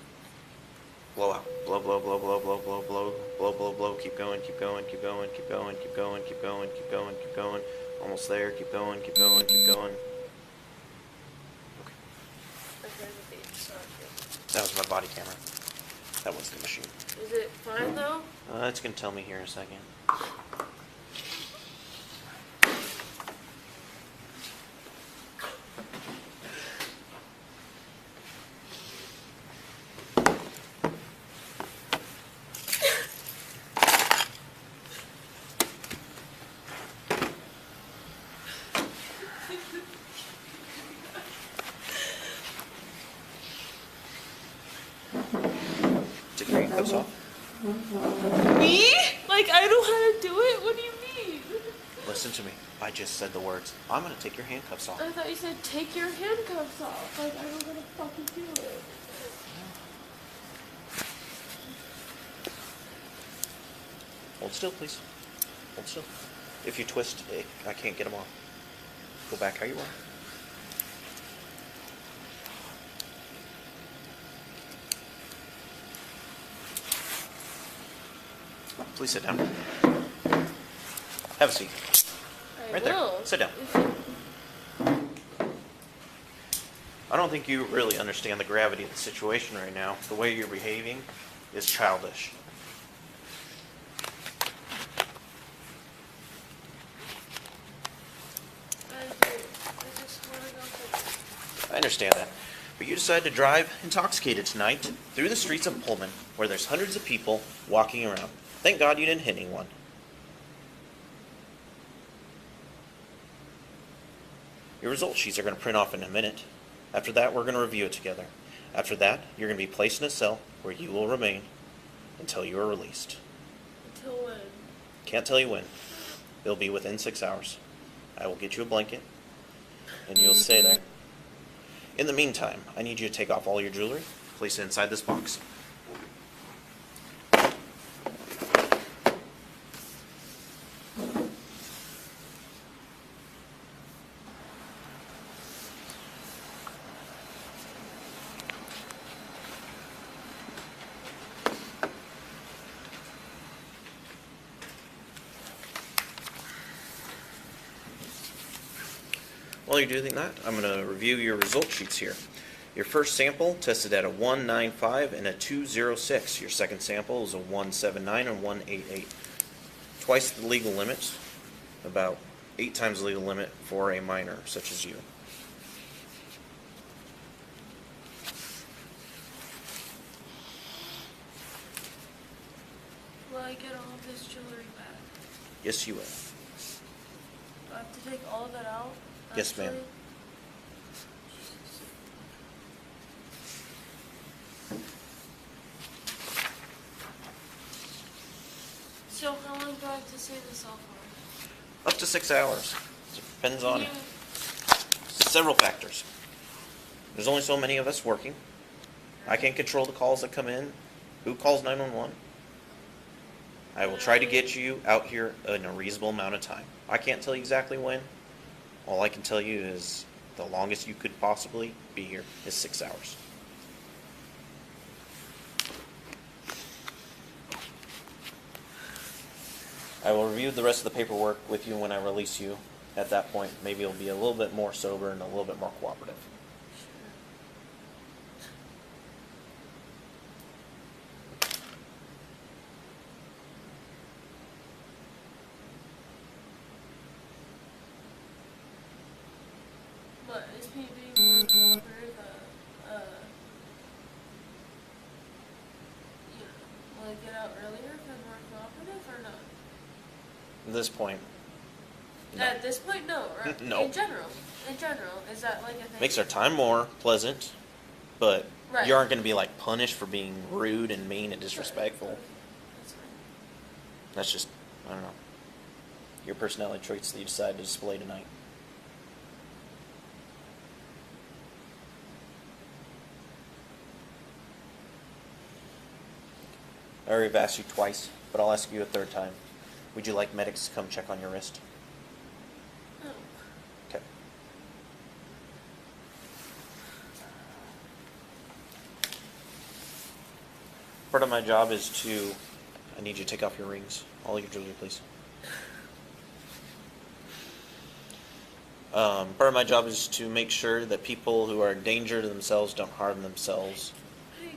Blow out. Blow, blow, blow, blow, blow, blow, blow, blow, blow, blow. Keep going, keep going, keep going, keep going, keep going, keep going, keep going, keep going. Almost there. Keep going, keep going, keep going. Okay. That was my body camera. That was the machine. Is it fine though? It's gonna tell me here in a second. Take your handcuffs off. Me? Like I know how to do it? What do you mean? Listen to me. I just said the words. I'm gonna take your handcuffs off. I thought you said take your handcuffs off. Like I don't know how to fucking do it. Hold still, please. Hold still. If you twist, I can't get them off. Go back how you are. Please sit down. Have a seat. I Right will. there. Sit down. I don't think you really understand the gravity of the situation right now. The way you're behaving is childish. I understand that. But you decided to drive intoxicated tonight through the streets of Pullman, where there's hundreds of people walking around. Thank God you didn't hit anyone. Your result sheets are going to print off in a minute. After that, we're going to review it together. After that, you're going to be placed in a cell where you will remain until you are released. Until when? Can't tell you when. It'll be within 6 hours. I will get you a blanket, and you'll stay there. In the meantime, I need you to take off all your jewelry, place it inside this box. While you're doing that, I'm going to review your result sheets here. Your first sample tested at a 195 and a 206. Your second sample is a 179 and 188. Twice the legal limit, about 8 times the legal limit for a minor such as you. Will I get all of this jewelry back? Yes, you will. Do I have to take all of it out? Yes, ma'am. actually? So how long do I have to save this all for? Up to 6 hours. Depends on Yeah. several factors. There's only so many of us working. I can't control the calls that come in. Who calls 911? I will try to get you out here in a reasonable amount of time. I can't tell you exactly when. All I can tell you is the longest you could possibly be here is 6 hours. I will review the rest of the paperwork with you when I release you. At that point, maybe you'll be a little bit more sober and a little bit more cooperative. What, is he being more cooperative? You know, will he get out earlier if I'm more cooperative or not? At this point, no. At this point, no. Right? No. In general, is that like a thing? Makes our time more pleasant, but Right. you aren't going to be like punished for being rude and mean and disrespectful. That's fine. That's just, I don't know, your personality traits that you decide to display tonight. I already have asked you twice, but I'll ask you a third time. Would you like medics to come check on your wrist? No. Okay. Part of my job is to, I need you to take off your rings. All your jewelry, please. Part of my job is to make sure that people who are a danger to themselves don't harm themselves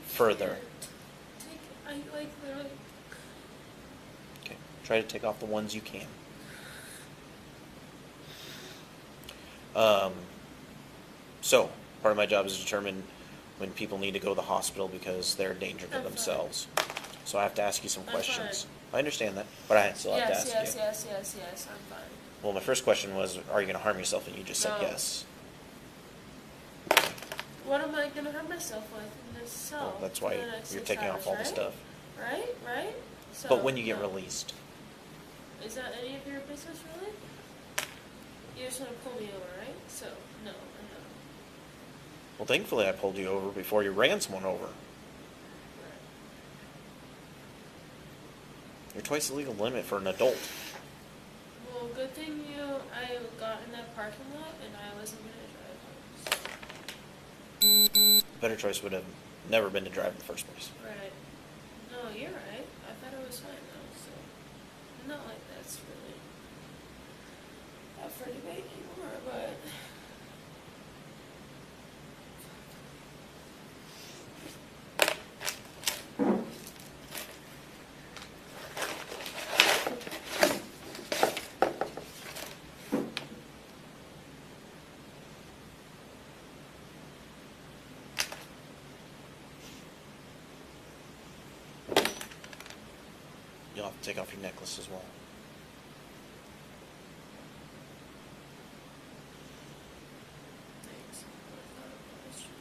further. I like literally. Okay. Try to take off the ones you can. So, part of my job is to determine when people need to go to the hospital because they're a danger to I'm themselves. So I have to ask you some I'm questions. fine. I understand that, but I still have to ask Yes, you. yes, I'm fine. Well, my first question was, are you going to harm yourself? And you just said No. yes. What am I gonna hurt myself with in this cell? Well, that's why for the next you're 6 taking hours, off all the right? stuff. Right? So, But when you get no. released, Is that any of your business, really? You just want to pull me over, right? So, no, I'm not. well, thankfully I pulled you over before you ran someone over. Right. You're twice the legal limit for an adult. Well, good thing I got in that parking lot and I wasn't gonna drive home. A better choice would have never been to drive in the first place. So. Right. No, you're right. I thought it was fine though, so not like that's really up for debate anymore, but You'll have to take off your necklace as well. thanks. I thought it was true.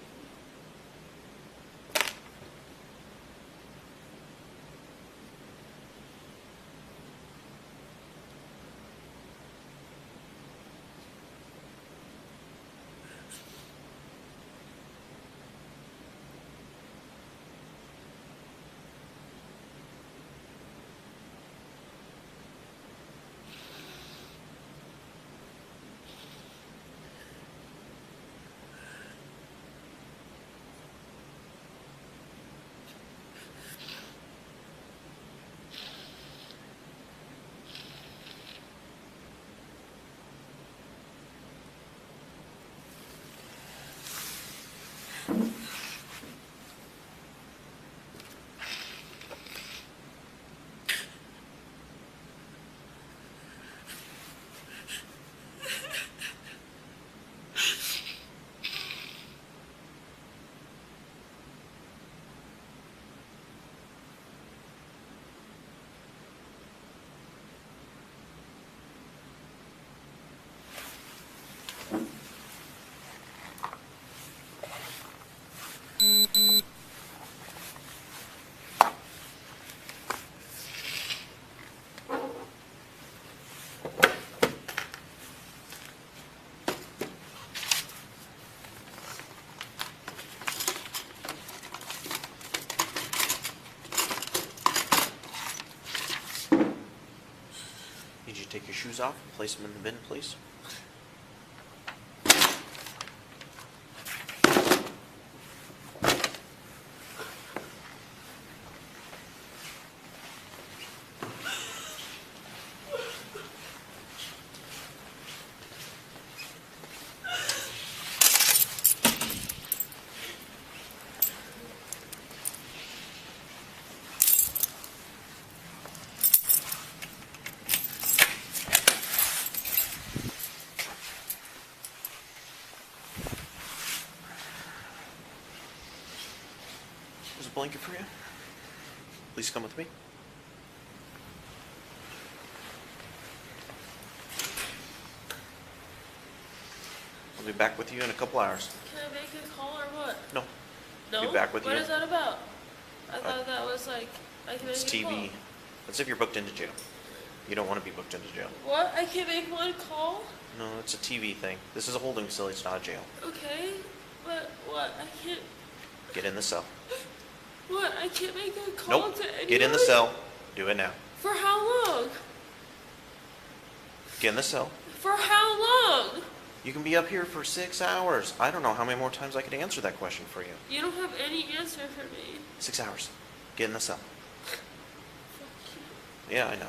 Need you to take your shoes off and place them in the bin, please. blanket for you? Please come with me. I'll be back with you in a couple hours. Can I make a call or what? No. No? Be back with What you. is that about? I thought that was like, I can make It's a call. TV. That's if you're booked into jail. You don't want to be booked into jail. What? I can't make one call? No, it's a TV thing. This is a holding facility. It's not a jail. Okay. But what? I can't. Get in the cell. What? I can't make a call Nope. to anyone? Get in the cell. Do it now. For how long? Get in the cell. For how long? You can be up here for 6 hours. I don't know how many more times I could answer that question for you. You don't have any answer for me. 6 hours. Get in the cell. Yeah, I know.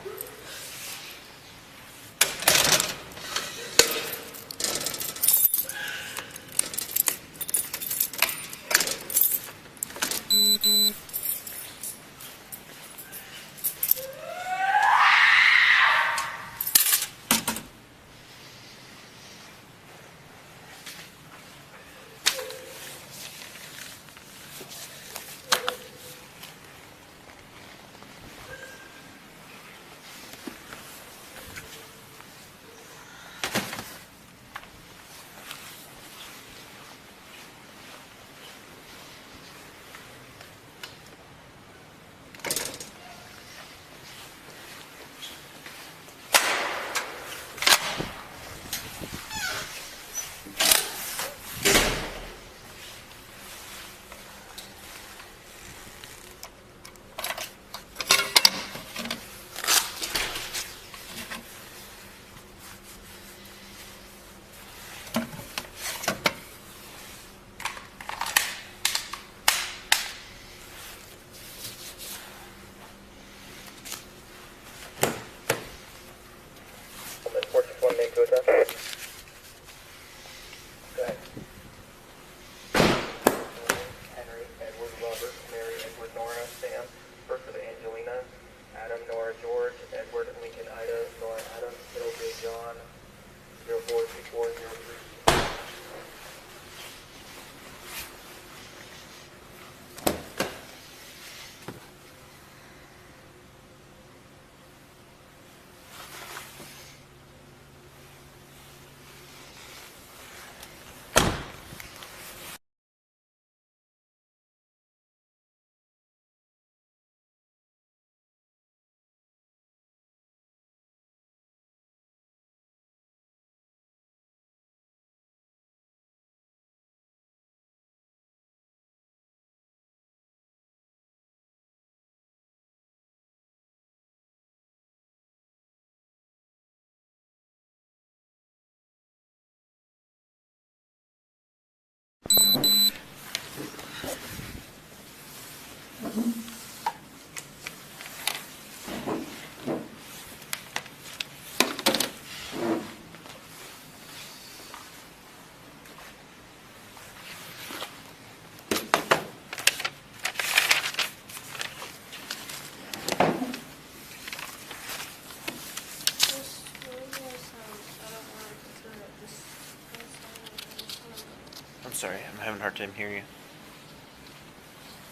I'm sorry, I'm having a hard time hearing you.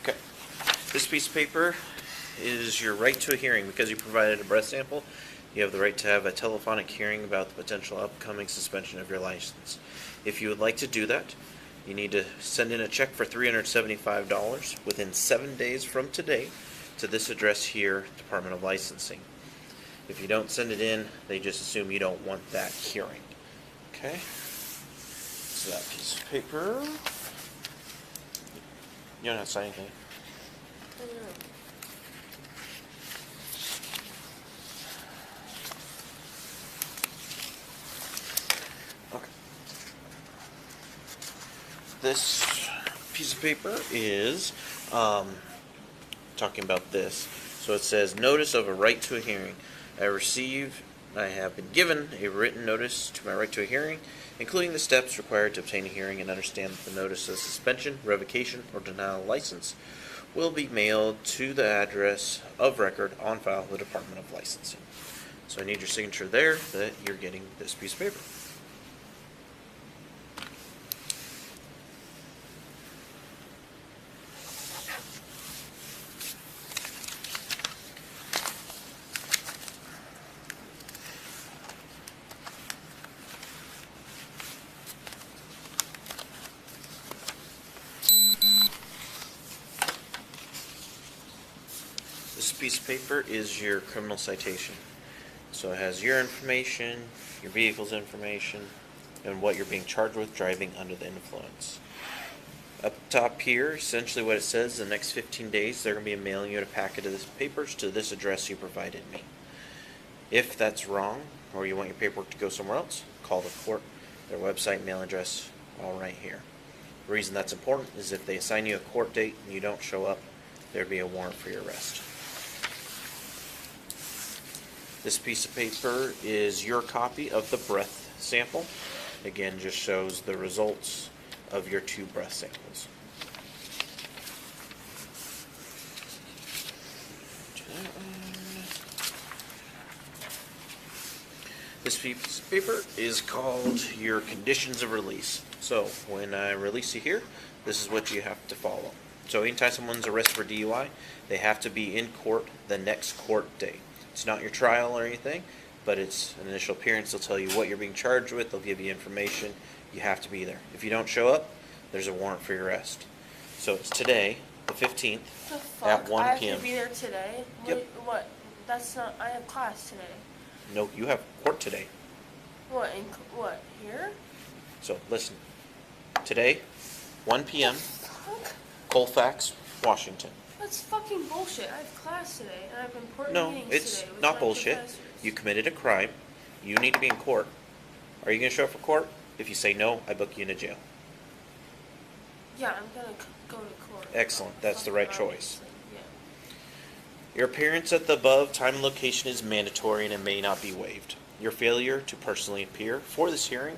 Okay. This piece of paper is your right to a hearing. Because you provided a breath sample, you have the right to have a telephonic hearing about the potential upcoming suspension of your license. If you would like to do that, you need to send in a check for $375 within 7 days from today to this address here, Department of Licensing. If you don't send it in, they just assume you don't want that hearing. Okay? So that piece of paper. You don't have to sign anything. Okay. This piece of paper is talking about this. So it says, notice of a right to a hearing. I have been given a written notice to my right to a hearing, including the steps required to obtain a hearing, and understand that the notice of suspension, revocation, or denial of license will be mailed to the address of record on file with the Department of Licensing. So I need your signature there that you're getting this piece of paper. piece of paper is your criminal citation. So it has your information, your vehicle's information, and what you're being charged with driving under the influence. Up top here, essentially what it says, the next 15 days they're going to be mailing you a packet of this papers to this address you provided me. If that's wrong, or you want your paperwork to go somewhere else, call the court. Their website, mail address, all right here. The reason that's important is if they assign you a court date and you don't show up, there'd be a warrant for your arrest. This piece of paper is your copy of the breath sample. Again, just shows the results of your 2 breath samples. This piece of paper is called your conditions of release. So when I release you here, this is what you have to follow. So anytime someone's arrested for DUI, they have to be in court the next court date. It's not your trial or anything, but it's an initial appearance. They'll tell you what you're being charged with. They'll give you information. You have to be there. If you don't show up, there's a warrant for your arrest. So it's today, the 15th, The fuck? at 1 I have p.m. to be there today? Yep. What? That's not. I have class today. No, you have court today. What? What? Here? So listen, today, 1 p.m., Fuck. Colfax, Washington. That's fucking bullshit. I have class today, and I have important No, meetings it's today with not my bullshit. professors. You committed a crime. You need to be in court. Are you going to show up for court? If you say no, I book you into jail. Yeah, I'm gonna go to court. Excellent. That's the right Fucking choice. obviously, yeah. Your appearance at the above time and location is mandatory and it may not be waived. Your failure to personally appear for this hearing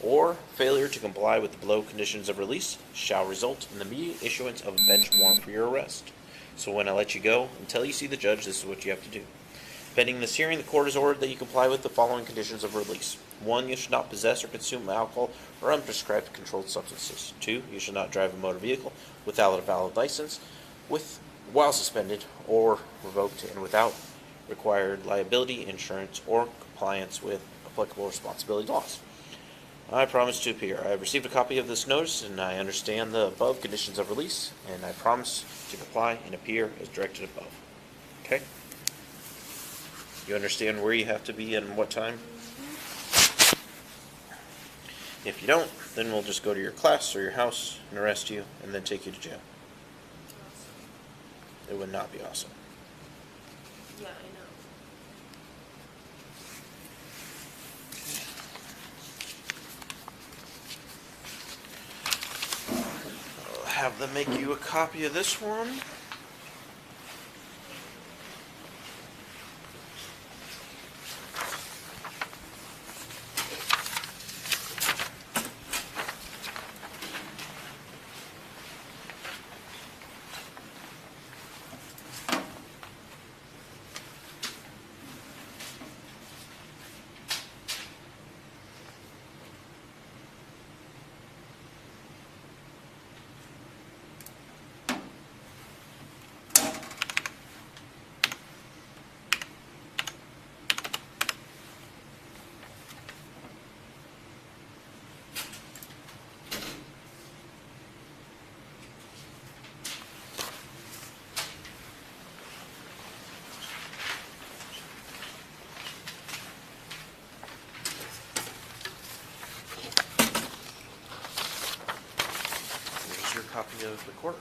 or failure to comply with the below conditions of release shall result in the immediate issuance of a bench warrant for your arrest. So when I let you go, until you see the judge, this is what you have to do. Pending this hearing, the court has ordered that you comply with the following conditions of release. 1, you should not possess or consume alcohol or unprescribed controlled substances. 2, you should not drive a motor vehicle without a valid license, while suspended or revoked and without required liability, insurance, or compliance with applicable responsibility laws. I promise to appear. I have received a copy of this notice and I understand the above conditions of release, and I promise to comply and appear as directed above. Okay? You understand where you have to be and what time? If you don't, then we'll just go to your class or your house and arrest you and then take you to jail. It would not be awesome. Yeah, I know. I'll have them make you a copy of this one. Here's your copy of the court.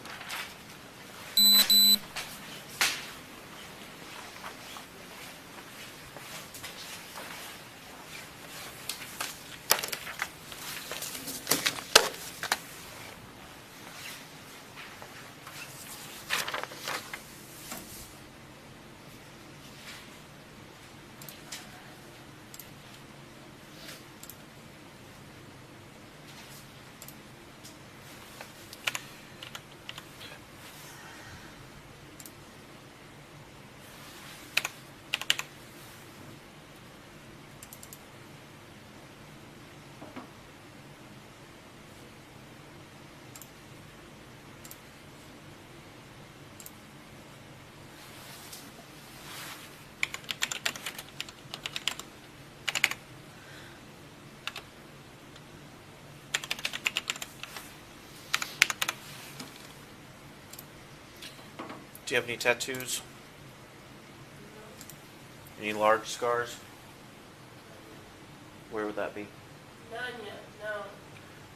Do you have any tattoos? Any large scars? Where would that be? None yet. No.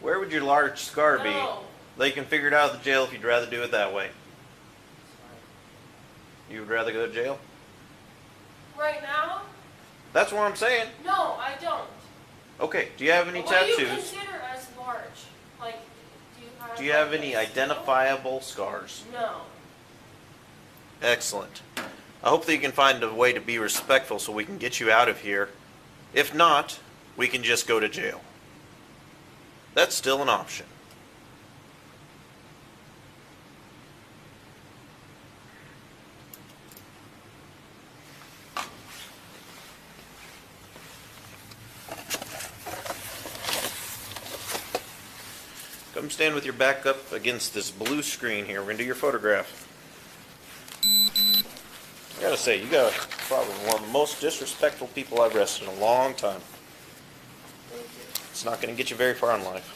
Where would your large scar be? No. They can figure it out at the jail if you'd rather do it that way. You would rather go to jail? Right now? That's what I'm saying. No, I don't. Okay, do you have any What do you tattoos? consider as large? Like, Do you have like, any a identifiable scars? No. Excellent. I hope that you can find a way to be respectful so we can get you out of here. If not, we can just go to jail. That's still an option. Come stand with your back up against this blue screen here. We're going to do your photograph. I gotta say, you got probably one of the most disrespectful people I've arrested in a long time. It's not going to get you very far in life.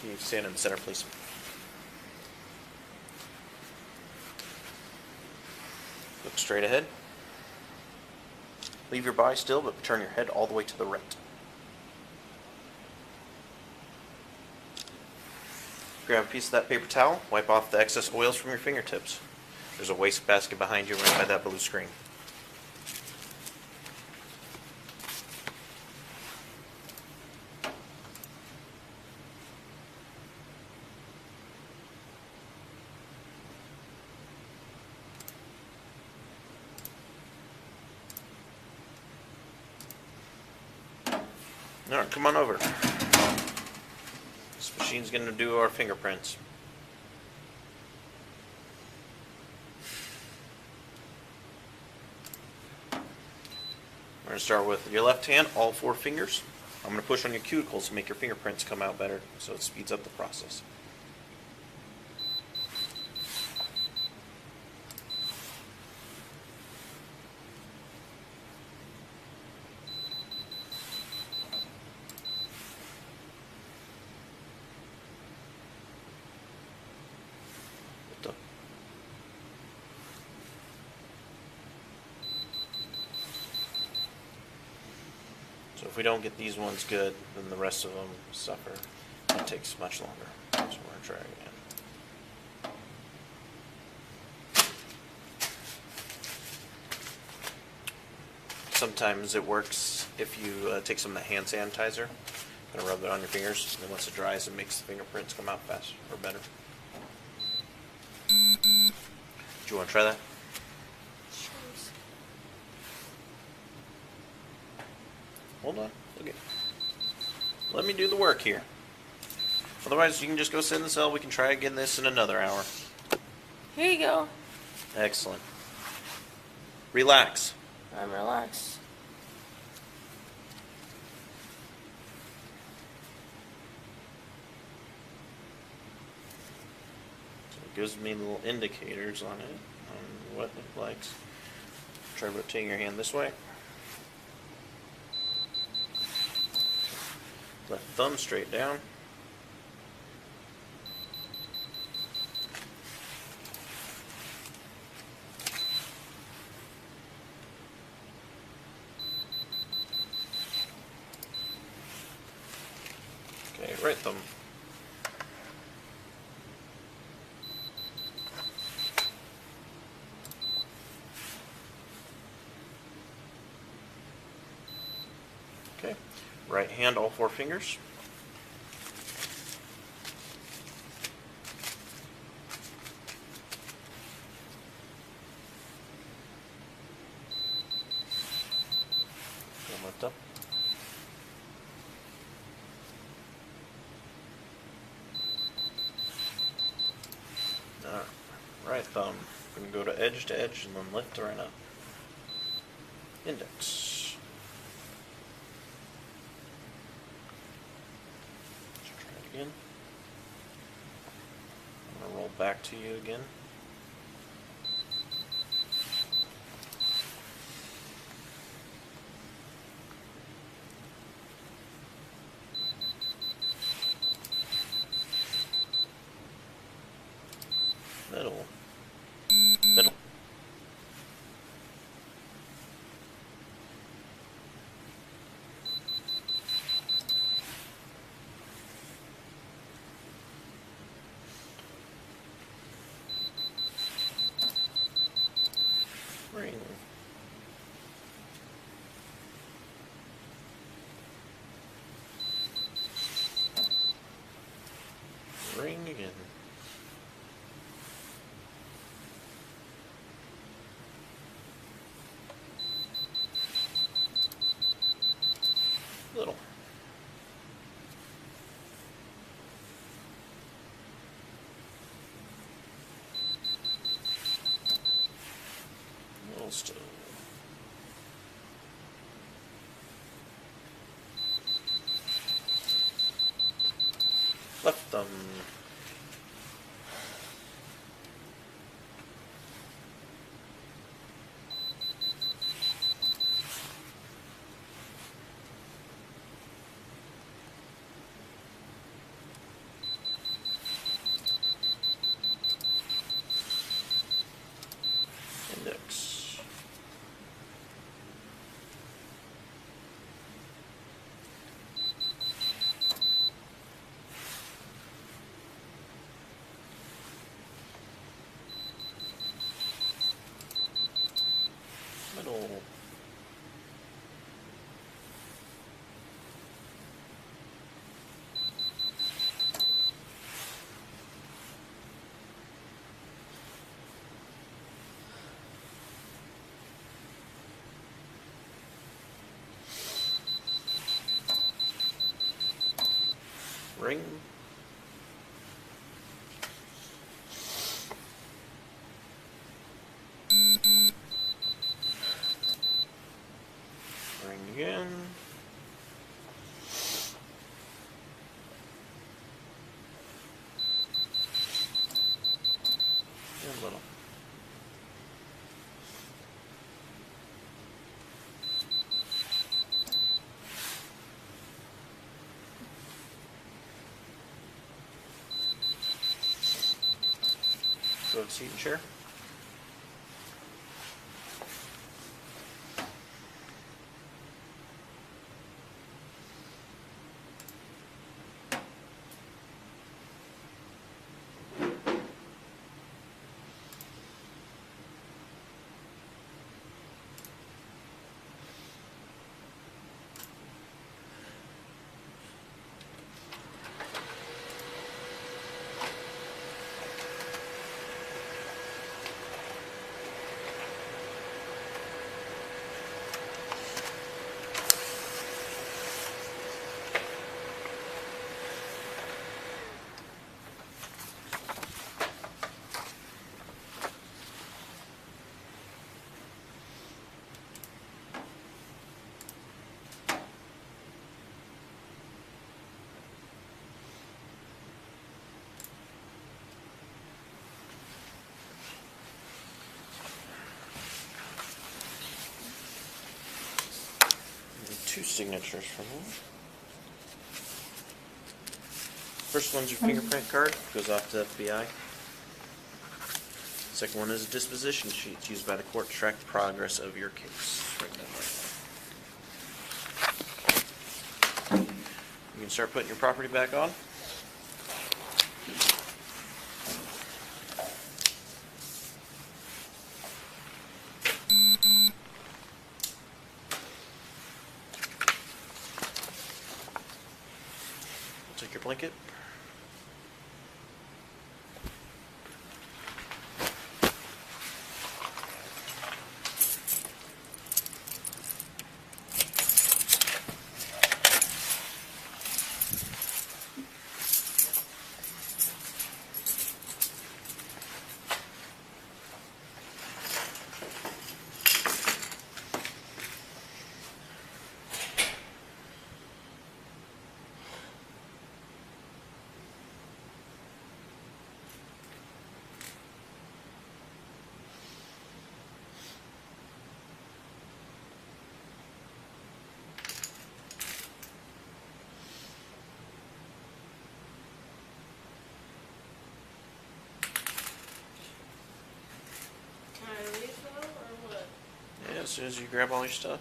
Can you stand in the center, please? Look straight ahead. Leave your body still, but turn your head all the way to the right. Grab a piece of that paper towel, wipe off the excess oils from your fingertips. There's a wastebasket behind you right by that blue screen. Alright, come on over. This machine's going to do our fingerprints. We're going to start with your left hand, all 4 fingers. I'm going to push on your cuticles to make your fingerprints come out better, so it speeds up the process. So if we don't get these ones good, then the rest of them suffer. It takes much longer. So we're going to try again. Sometimes it works if you take some of the hand sanitizer, kind of rub it on your fingers, and then once it dries, it makes the fingerprints come out faster or better. Do you want to try that? Hold on. Look at. Let me do the work here. Otherwise, you can just go sit in the cell. We can try again this in another hour. Here you go. Excellent. Relax. I'm relaxed. So it gives me little indicators on it, on what it likes. Try rotating your hand this way. Left thumb straight down. Okay, right thumb. Okay, right hand, all 4 fingers. Lift up. Right thumb. We're going to go to edge and then lift right up. Index. Let's try it again. I'm going to roll back to you again. Middle. Middle. Little. Little still. Left thumb. Index. Middle. Ring. Ring again. And little. Go to seat and chair. Two signatures from him. First one's your fingerprint card, goes off to FBI. Second one is a disposition sheet. It's used by the court to track the progress of your case. Write that right there. You can start putting your property back on. Take your blanket. As soon as you grab all your stuff.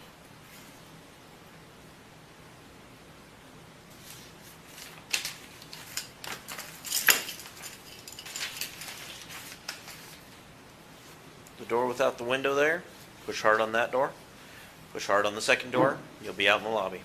The door without the window there, push hard on that door. Push hard on the second door, you'll be out in the lobby.